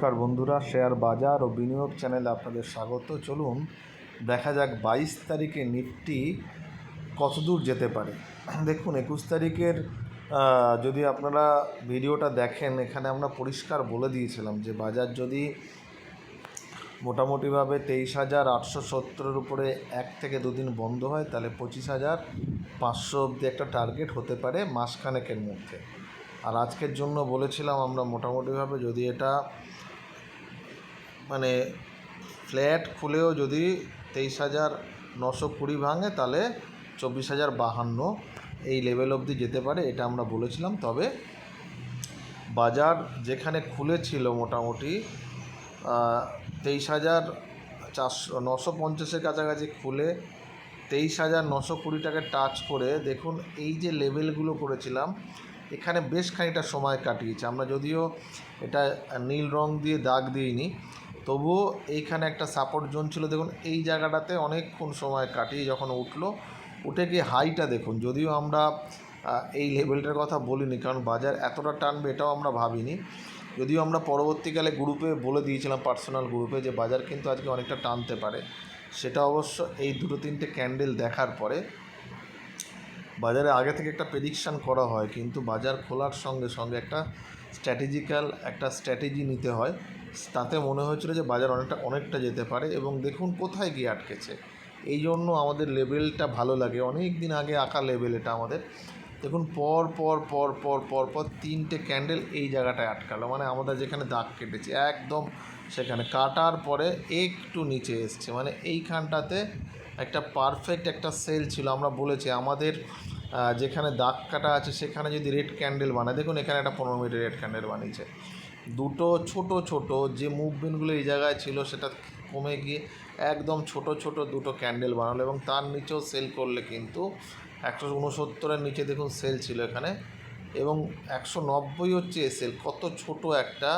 নমস্কার বন্ধুরা, শেয়ার বাজার ও বিনিয়োগ চ্যানেলে আপনাদের স্বাগত। চলুন দেখা যাক 22 তারিখে নিফটি কতদূর যেতে পারে। দেখুন 21 তারিখের যদি আপনারা ভিডিওটা দেখেন, এখানে আমরা পরিষ্কার বলে দিয়েছিলাম যে বাজার যদি মোটামুটিভাবে 23,870 উপরে 1 থেকে 2 দিন বন্ধ হয়, তাহলে 25,500 অবধি একটা টার্গেট হতে পারে মাসখানেকের মধ্যে। আর আজকের জন্য বলেছিলাম আমরা মোটামুটিভাবে যদি এটা মানে ফ্ল্যাট খুলেও যদি 23,920 ভাঙে, তাহলে 24,052 এই লেভেল অবধি যেতে পারে, এটা আমরা বলেছিলাম। তবে বাজার যেখানে খুলেছিল মোটামুটি 23,950-এর কাছাকাছি খুলে 23,920 টাচ করে, দেখুন এই যে লেভেলগুলো করেছিলাম এখানে বেশ খানিকটা সময় কাটিয়েছে। আমরা যদিও এটা নীল রং দিয়ে দাগ দিইনি, তবুও এইখানে একটা সাপোর্ট জোন ছিল। দেখুন এই জায়গাটাতে অনেকক্ষণ সময় কাটিয়ে যখন উঠে গিয়ে হাইটা দেখুন, যদিও আমরা এই লেভেলটার কথা বলিনি, কারণ বাজার এতটা টানবে এটাও আমরা ভাবিনি। যদিও আমরা পরবর্তীকালে গ্রুপে বলে দিয়েছিলাম, পার্সোনাল গ্রুপে, যে বাজার কিন্তু আজকে অনেকটা টানতে পারে। সেটা অবশ্য এই 2-3টে ক্যান্ডেল দেখার পরে বাজারে আগে থেকে একটা প্রেডিকশান করা হয়, কিন্তু বাজার খোলার সঙ্গে সঙ্গে একটা স্ট্র্যাটেজি নিতে হয়। তাতে মনে হয়েছিল যে বাজার অনেকটা যেতে পারে, এবং দেখুন কোথায় গিয়ে আটকেছে। এই জন্য আমাদের লেভেলটা ভালো লাগে, অনেক দিন আগে আঁকা লেভেল এটা আমাদের। দেখুন পর 3টে ক্যান্ডেল এই জায়গাটায় আটকালো, মানে আমাদের যেখানে দাগ কেটেছে একদম সেখানে কাটার পরে একটু নিচে এসছে, মানে এইখানটাতে একটা পারফেক্ট একটা সেল ছিল। আমরা বলেছি আমাদের যেখানে দাগ কাটা আছে সেখানে যদি রেড ক্যান্ডেল বানায়, দেখুন এখানে একটা 15 মিনিটের রেড ক্যান্ডেল বানিয়েছে। দুটো ছোট যে মুভমেন্টগুলো এই জায়গায় ছিল সেটা কমে গিয়ে একদম ছোট দুটো ক্যান্ডেল বানালো, এবং তার নিচেও সেল করলে কিন্তু 169-এর নিচে দেখুন সেল ছিল এখানে, এবং 190 হচ্ছে এসএল। কত ছোট একটা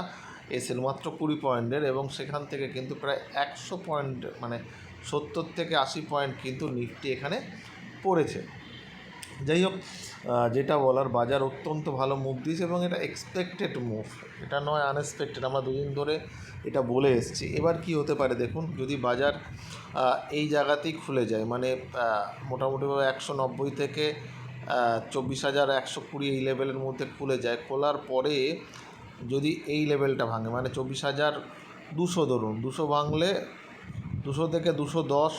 এসএল, মাত্র 20 পয়েন্টের, এবং সেখান থেকে কিন্তু প্রায় 100 পয়েন্ট, মানে 70 থেকে 80 পয়েন্ট কিন্তু নিফটি এখানে পড়েছে। যাই হোক, যেটা বলার, বাজার অত্যন্ত ভালো মুভ দিয়েছে, এবং এটা এক্সপেক্টেড মুভ, এটা নয় আনএক্সপেক্টেড। আমরা দুদিন ধরে এটা বলে এসেছি। এবার কি হতে পারে দেখুন, যদি বাজার এই জায়গাতেই খুলে যায়, মানে মোটামুটিভাবে 190 থেকে 24,120 এই লেভেলের মধ্যে খুলে যায়, খোলার পরে যদি এই লেভেলটা ভাঙে, মানে 24,200 ধরুন, 200 ভাঙলে 200 থেকে 210,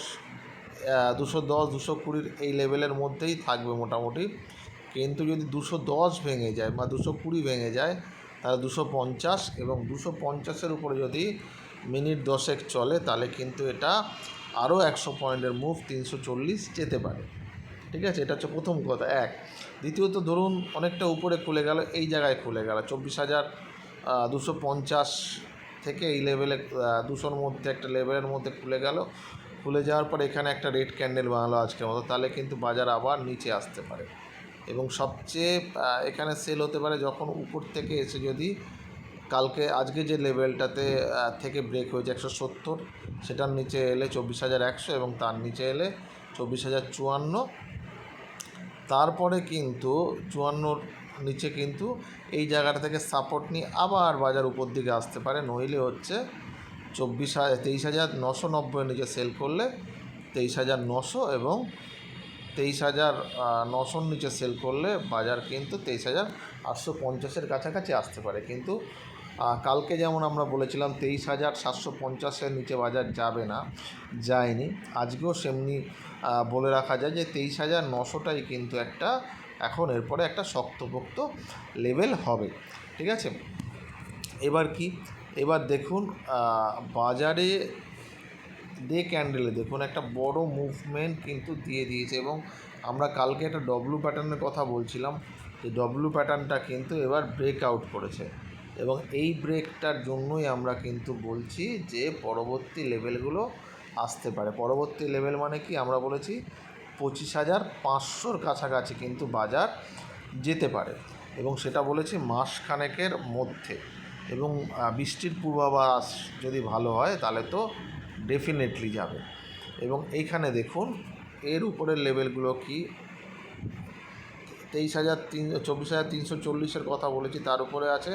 220 এই লেভেলের মধ্যেই থাকবে মোটামুটি। কিন্তু যদি 210 ভেঙে যায় বা 220 ভেঙে যায়, তাহলে 250, এবং 250-এর উপরে যদি মিনিট 10 চলে, তাহলে কিন্তু এটা আরও 100 পয়েন্টের মুভ 340 যেতে পারে। ঠিক আছে, এটা হচ্ছে প্রথম কথা। দ্বিতীয়ত, ধরুন অনেকটা উপরে খুলে গেল, এই জায়গায় খুলে গেল 24,250 থেকে এই লেভেলে 200-র মধ্যে একটা লেভেলের মধ্যে খুলে যাওয়ার পর এখানে একটা রেড ক্যান্ডেল বানালো আজকের মতো, তাহলে কিন্তু বাজার আবার নিচে আসতে পারে। এবং সবচেয়ে এখানে সেল হতে পারে যখন উপর থেকে এসে যদি আজকে যে লেভেলটাতে থেকে ব্রেক হয়েছে 170, সেটার নিচে এলে 24,100, এবং তার নিচে এলে 24,054। তারপরে কিন্তু 54-র নিচে কিন্তু এই জায়গাটা থেকে সাপোর্ট নিয়ে আবার বাজার উপর দিকে আসতে পারে। নইলে হচ্ছে 23,990-এর নিচে সেল করলে 23,900, এবং 23,900-র নিচে সেল করলে বাজার কিন্তু 23,850-এর কাছাকাছি আসতে পারে। কিন্তু কালকে যেমন আমরা বলেছিলাম 23,750-এর নিচে বাজার যাবে না, যায়নি। আজকেও সেমনি বলে রাখা যায় যে 23,900টাই কিন্তু এখন এরপরে একটা শক্তপোক্ত লেভেল হবে। ঠিক আছে, এবার দেখুন বাজারে ডে ক্যান্ডেলে দেখুন একটা বড় মুভমেন্ট কিন্তু দিয়ে দিয়েছে, এবং আমরা কালকে একটা ডব্লু প্যাটার্নের কথা বলছিলাম, যে ডব্লু প্যাটার্নটা কিন্তু এবার ব্রেক আউট করেছে, এবং এই ব্রেকটার জন্যই আমরা কিন্তু বলছি যে পরবর্তী লেভেলগুলো আসতে পারে। পরবর্তী লেভেল মানে কি, আমরা বলেছি 25,500-র কাছাকাছি কিন্তু বাজার যেতে পারে, এবং সেটা বলেছি মাসখানেকের মধ্যে। এবং বৃষ্টির পূর্বাভাস যদি ভালো হয় তাহলে তো ডেফিনেটলি যাবে। এবং এইখানে দেখুন এর উপরের লেভেলগুলো কি, 24,340-এর কথা বলেছি, তার উপরে আছে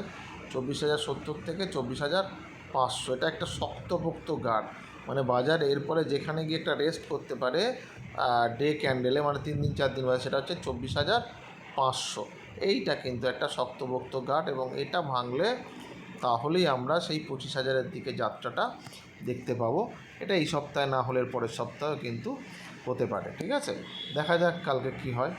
24,070 থেকে 500। এটা একটা শক্তপোক্ত গার্ড, মানে বাজার এরপরে যেখানে গিয়ে একটা রেস্ট করতে পারে ডে ক্যান্ডেলে, মানে 3 দিন 4 দিন বাদে, সেটা হচ্ছে 24,500। এইটা কিন্তু একটা শক্তপোক্ত গার্ড, এবং এটা ভাঙলে তাহলেই আমরা সেই 25,000-এর দিকে যাত্রাটা দেখতে পাবো। এটা এই সপ্তাহে না হলে পরের সপ্তাহে কিন্তু হতে পারে। ঠিক আছে, দেখা যাক কালকে কি হয়।